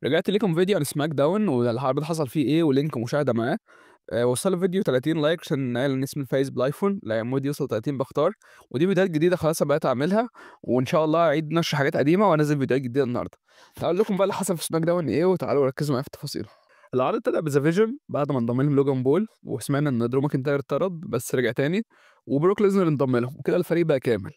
رجعت لكم فيديو عن سماك داون والعرض حصل فيه ايه ولينك مشاهده معاه. وصل الفيديو 30 لايك عشان نقل ان اسم الفايز بالايفون لما مودي يوصل 30 بختار. ودي فيديوهات جديده خلاص بقيت اعملها، وان شاء الله اعيد نشر حاجات قديمه وانزل فيديوهات جديده النهارده. تعالوا لكم بقى اللي حصل في سماك داون ايه، وتعالوا ركزوا معايا في التفاصيل. العرض طلع بذا فيجن بعد ما انضم لهم لوجان بول، وسمعنا ان درو ماكنتاير اتطرد بس رجع تاني، وبروك ليزنر انضم لهم، وكده الفريق بقى كامل.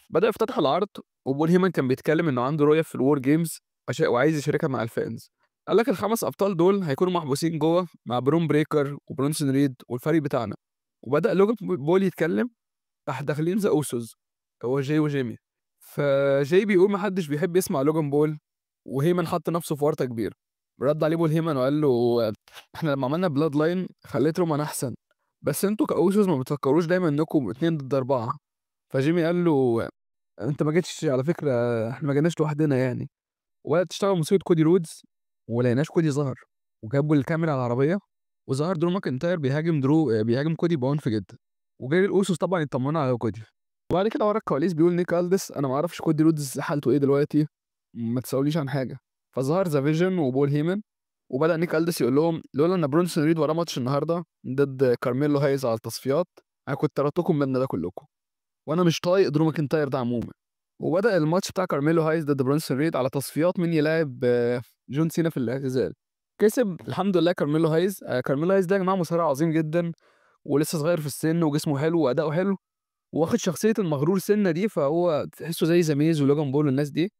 بدأ يفتتح العرض، وبول هيمن كان بيتكلم انه عنده رؤية في الوور جيمز وعايز يشاركها مع الفانز. قال لك الخمس ابطال دول هيكونوا محبوسين جوه مع برون بريكر وبرونسون ريد والفريق بتاعنا. وبدأ لوجان بول يتكلم، راح داخلين ذا اوسوس، هو جاي وجيمي. فجاي بيقول محدش بيحب يسمع لوجان بول، وهيمن حط نفسه في ورطة كبيرة. رد عليه بول هيمن وقال له احنا لما عملنا بلاد لاين خليت رومان احسن، بس انتوا كاوسوس ما بتفكروش دايما انكم 2 ضد 4. فجيمي قال له انت ما جيتش على فكره، احنا ما جيناش لوحدنا يعني. وبدات تشتغل موسيقى كودي رودز، ولقيناش كودي ظهر، وجابوا الكاميرا على العربيه، وظهر درو ماكنتاير بيهاجم كودي بعنف جدا. وجاي الاوسوس طبعا يطمنوا على كودي. وبعد كده ورا الكواليس بيقول نيك الدس انا ما اعرفش كودي رودز حالته ايه دلوقتي، ما تساوليش عن حاجه. فظهر ذا فيجن وبول هيمن، وبدا نيك الدس يقول لهم لولا ان برونسون ريد وراه ماتش النهارده ضد كارميلو هايز على التصفيات، انا كنت طردتكم من ده كلكم، وانا مش طايق درو ماكنتاير ده عموما. وبدأ الماتش بتاع كارميلو هايز ضد برونسون ريد على تصفيات مين يلاعب جون سينا في الاعتزال. كسب الحمد لله كارميلو هايز. كارميلو هايز ده يا جماعه مصارع عظيم جدا، ولسه صغير في السن، وجسمه حلو واداؤه حلو، واخد شخصيه المغرور سنه دي، فهو تحسه زي زاميز ولوجان بول والناس دي.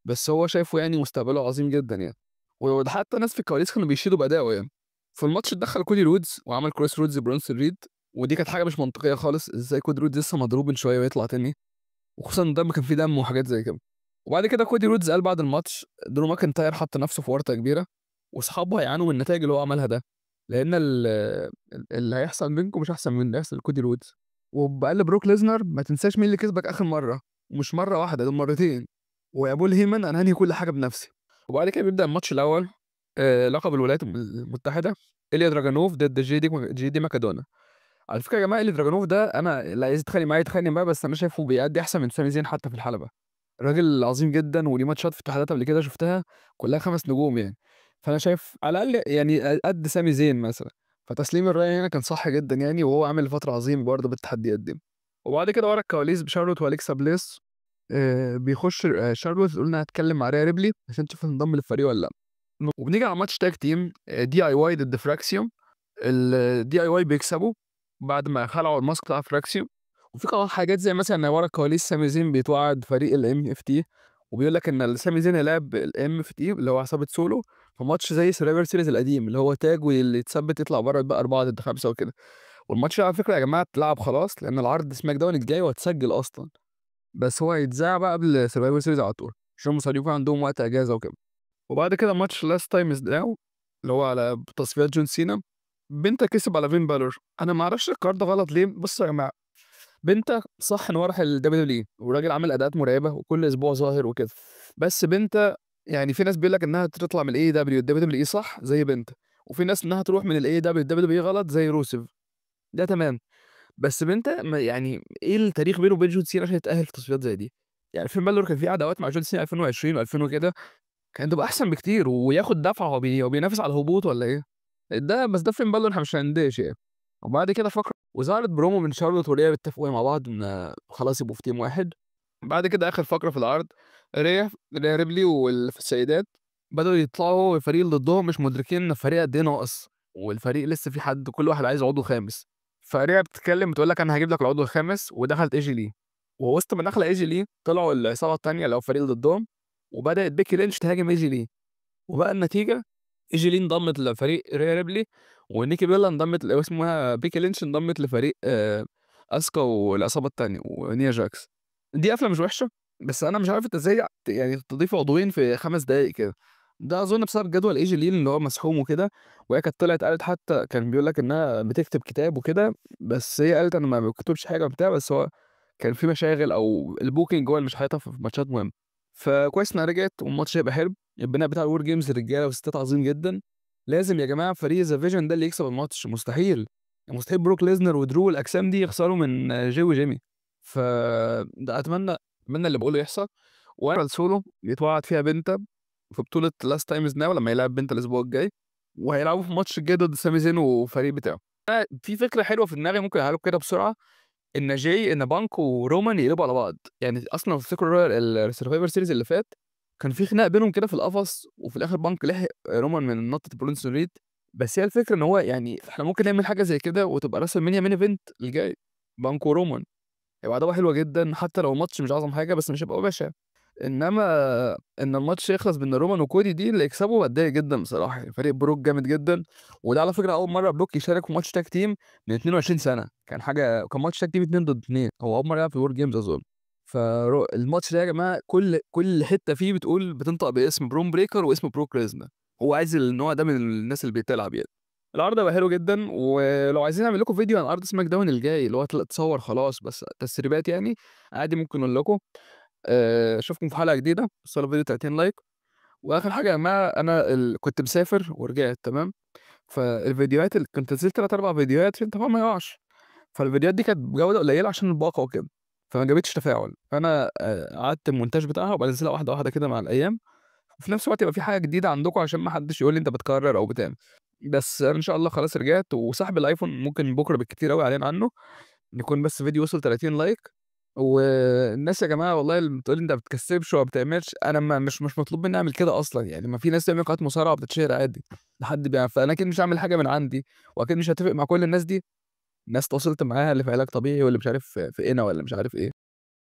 بس هو شايفه يعني مستقبله عظيم جدا يعني. وده حتى ناس في الكواليس كانوا بيشيدوا بادائه يعني. في الماتش اتدخل كودي رودز وعمل كروس رودز برونسون ريد، ودي كانت حاجه مش منطقيه خالص، ازاي كودي رودز لسه مضروب من شويه ويطلع تاني، وخصوصا ان الدم كان فيه دم وحاجات زي كده. وبعد كده كودي رودز قال بعد الماتش درو ماكنتاير حط نفسه في ورطه كبيره، واصحابه هيعانوا من النتائج اللي هو عملها ده، لان اللي هيحصل منكم مش احسن من اللي هيحصل لكودي رودز. وبقال لبروك ليزنر ما تنساش مين اللي كسبك اخر مره، ومش مره واحده، دول مرتين. ويا بول هيمن انا هنهي كل حاجه بنفسي. وبعد كده بيبدا الماتش الاول، لقب الولايات المتحده، إيليا دراجانوف ضد جي دي ماكادونا. على فكره يا جماعه إيليا دراجانوف ده انا اللي عايز يتخانق معايا يتخانق معايا، بس انا شايفه بيأدي احسن من سامي زين حتى في الحلبه. راجل عظيم جدا، وليه ماتشات في اتحادات قبل كده شفتها كلها 5 نجوم يعني. فانا شايف على الاقل يعني قد سامي زين مثلا. فتسليم الرايه هنا كان صح جدا يعني، وهو عامل فتره عظيمه برضه بالتحديات دي. وبعد كده ورا الكواليس بشارلوت واليكسا بليس، بيخش شارلوت تقول لنا هتكلم مع ريا ريبلي عشان تشوف تنضم للفريق ولا لا. وبنيجي على ماتش تاج تيم دي اي واي ضد فراكسيوم. الدي اي واي بيكسبوا بعد ما خلعوا الماسك بتاع فراكسيوم. وفي حاجات زي مثلا ان ورا الكواليس سامي زين بيتوعد فريق الام اف تي، وبيقول لك ان سامي زين هيلاعب الام اف تي اللي هو عصابه سولو في ماتش زي سريفر سيريز القديم اللي هو تاج، واللي يتثبت يطلع بره بقى 4 ضد 5 وكده. والماتش على فكره يا جماعه اتلعب خلاص، لان العرض سماك داون الجاي وهتسجل اصلا، بس هو هيتذاع بقى قبل سرفايفر سيريز على طول عشان المصاريف عندهم وقت اجازه وكده. وبعد كده ماتش لاست تايم از داو اللي هو على تصفيات جون سينا. بنتا كسب على فين بالور. انا ما اعرفش القرار ده غلط ليه. بصوا يا جماعه، بنتا صح ان هو راح الدبليو دبليو اي والراجل عامل اداءات مرعبه وكل اسبوع ظاهر وكده، بس بنتا يعني في ناس بيقول لك انها تطلع من الاي دبليو الدبليو دبليو اي صح زي بنتا، وفي ناس انها تروح من الاي دبليو الدبليو دبليو اي غلط زي روسيف. ده تمام. بس بنتا يعني ايه التاريخ بينه وبين جون سينا عشان يتاهل في تصفيات زي دي؟ يعني فين بالور كان في عداوات مع جون سينا 2020 و2000 وكده، كان تبقى احسن بكتير وياخد دفعه. هو بينافس على الهبوط ولا ايه؟ ده بس ده فين بالور احنا مش هندش يعني. وبعد كده فقره وظهرت برومو من شارلوت وريا بيتفقوا مع بعض ان خلاص يبقوا في تيم واحد. بعد كده اخر فقره في العرض، ريا ريبلي والسيدات بدأوا يطلعوا الفريق اللي ضدهم مش مدركين ان الفريق قد ايه ناقص، والفريق لسه في حد، كل واحد عايز عضو خامس. فريا بتتكلم بتقول لك انا هجيب لك العضو الخامس، ودخلت ايجي لي. ووسط ما دخل ايجي لي طلعوا العصابه التانيه اللي هو الفريق اللي ضدهم، وبدأت بيكي لينش تهاجم ايجي لي. وبقى النتيجه ايجي لي انضمت لفريق ريا ريبلي، ونيكي بيلا انضمت اللي اسمها بيكي لينش انضمت لفريق اسكا والعصابه التانيه ونيا جاكس. دي قفله مش وحشه، بس انا مش عارف انت ازاي يعني تضيف عضوين في 5 دقايق كده. ده اظن بسبب جدول ايجي لين اللي هو مسحوم وكده. وهي كانت طلعت قالت حتى كان بيقول لك انها بتكتب كتاب وكده، بس هي قالت انا ما بكتبش حاجه وبتاع، بس هو كان في مشاغل او البوكينج هو اللي مش حاططها في ماتشات مهمه. فكويس انها رجعت، والماتش هيبقى حلو. البناء بتاع الور جيمز الرجاله والستات عظيم جدا. لازم يا جماعه فريق ذا فيجن ده اللي يكسب الماتش، مستحيل. مستحيل بروك ليزنر ودرو الاجسام دي يخسروا من جي وجيمي. ده اتمنى اللي بقوله يحصل. وانا السولو يتوعد فيها بنتا في بطولة last time is now لمّا هيلاعب بنتا الأسبوع الجاي، وهيلعبوا في الماتش الجاي ضد سامي زين والفريق بتاعه. أنا في فكرة حلوة في دماغي ممكن أقولها لكم كده بسرعة، إن بانك ورومان يقلبوا على بعض، يعني أصلًا لو تفتكروا الsurvivor series اللي فات، كان في خناق بينهم كده في القفص، وفي الآخر بانك لحق رومان من نطة البرونزون ريد، بس هي الفكرة إن هو يعني إحنا ممكن نعمل حاجة زي كده وتبقى WrestleMania main event الجاي، بانك ورومان، هيبقى عداوة حلوة جدًا، حتى لو الماتش مش أعظم حاجة بس مش هيبقى بشع. إنما إن الماتش يخلص بين رومان وكودي دي اللي يكسبه باتضايق جدًا بصراحة، يعني فريق بروك جامد جدًا، وده على فكرة أول مرّة بروك يشارك في ماتش tag team من 22 سنة، كان ماتش tag team 2 ضد 2، هو أول مرّة يلعب في الWar Games أظن. الماتش ده يا جماعة كل حتة فيه بتنطق باسم برون بريكر واسم بروك ليزنر، هو عايز النوع ده من الناس اللي بتلعب يعني. العرض هيبقى حلو جدًا، ولو عايزين أعمل لكم فيديو عن عرض سماك داون الجاي اللي هو اتصور خلاص بس تسريبات يعني، عادي ممكن أقول لكم. أشوفكم في حلقة جديدة، وصلوا الفيديو 30 لايك، وآخر حاجة يا جماعة أنا كنت مسافر ورجعت تمام، فالفيديوهات كنت نزلت 3، 4 فيديوهات عشان طبعًا ما يقعش، فالفيديوهات دي كانت بجودة قليلة عشان الباقة وكده، فما جابتش تفاعل، فأنا قعدت المونتاج بتاعها وبانزلها واحدة واحدة كده مع الأيام، وفي نفس الوقت يبقى في حاجة جديدة عندكم عشان ما حدش يقول لي أنت بتكرر أو بتعمل. بس أنا إن شاء الله خلاص رجعت، وسحب الأيفون ممكن بكرة بالكتير أوي أعلن عنه. يكون بس فيديو وصل 30 لايك، والناس يا جماعة والله اللي بتقول لي أنت ما بتكسبش وما بتعملش، أنا ما مش مطلوب مني أعمل كده أصلًا، يعني ما في ناس بتعمل قنوات مصارعة وبتتشهر عادي، فأنا أكيد مش هاعمل حاجة من عندي، وأكيد مش هاتفق مع كل الناس دي، ناس اتواصلت معاها اللي في علاج طبيعي واللي مش عارف في قنا والّا مش عارف إيه.